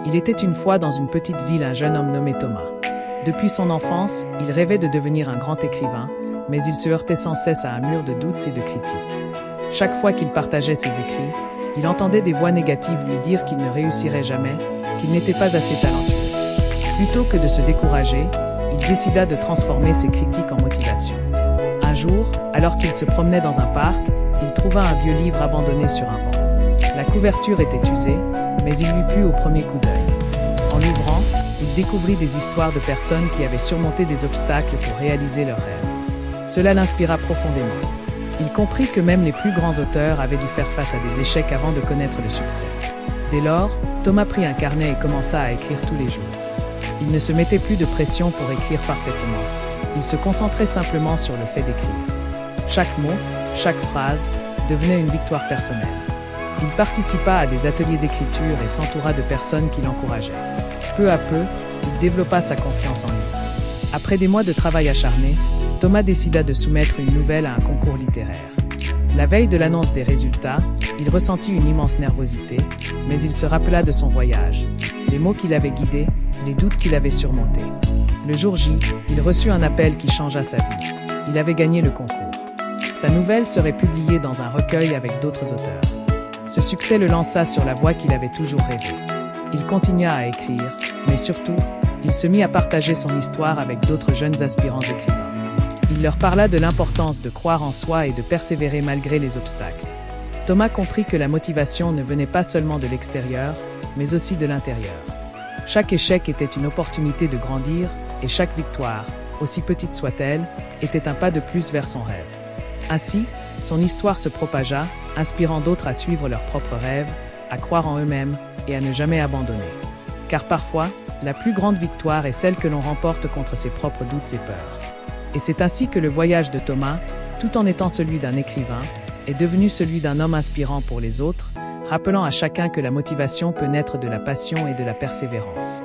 Il était une fois dans une petite ville un jeune homme nommé Thomas. Depuis son enfance, il rêvait de devenir un grand écrivain, mais il se heurtait sans cesse à un mur de doutes et de critiques. Chaque fois qu'il partageait ses écrits, il entendait des voix négatives lui dire qu'il ne réussirait jamais, qu'il n'était pas assez talentueux. Plutôt que de se décourager, il décida de transformer ses critiques en motivation. Un jour, alors qu'il se promenait dans un parc, il trouva un vieux livre abandonné sur un banc. La couverture était usée, mais il lui plut au premier coup d'œil. En l'ouvrant, il découvrit des histoires de personnes qui avaient surmonté des obstacles pour réaliser leurs rêves. Cela l'inspira profondément. Il comprit que même les plus grands auteurs avaient dû faire face à des échecs avant de connaître le succès. Dès lors, Thomas prit un carnet et commença à écrire tous les jours. Il ne se mettait plus de pression pour écrire parfaitement. Il se concentrait simplement sur le fait d'écrire. Chaque mot, chaque phrase, devenait une victoire personnelle. Il participa à des ateliers d'écriture et s'entoura de personnes qui l'encourageaient. Peu à peu, il développa sa confiance en lui. Après des mois de travail acharné, Thomas décida de soumettre une nouvelle à un concours littéraire. La veille de l'annonce des résultats, il ressentit une immense nervosité, mais il se rappela de son voyage, les mots qui l'avaient guidé, les doutes qu'il avait surmontés. Le jour J, il reçut un appel qui changea sa vie. Il avait gagné le concours. Sa nouvelle serait publiée dans un recueil avec d'autres auteurs. Ce succès le lança sur la voie qu'il avait toujours rêvée. Il continua à écrire, mais surtout, il se mit à partager son histoire avec d'autres jeunes aspirants écrivains. Il leur parla de l'importance de croire en soi et de persévérer malgré les obstacles. Thomas comprit que la motivation ne venait pas seulement de l'extérieur, mais aussi de l'intérieur. Chaque échec était une opportunité de grandir, et chaque victoire, aussi petite soit-elle, était un pas de plus vers son rêve. Ainsi, son histoire se propagea, inspirant d'autres à suivre leurs propres rêves, à croire en eux-mêmes et à ne jamais abandonner. Car parfois, la plus grande victoire est celle que l'on remporte contre ses propres doutes et peurs. Et c'est ainsi que le voyage de Thomas, tout en étant celui d'un écrivain, est devenu celui d'un homme inspirant pour les autres, rappelant à chacun que la motivation peut naître de la passion et de la persévérance.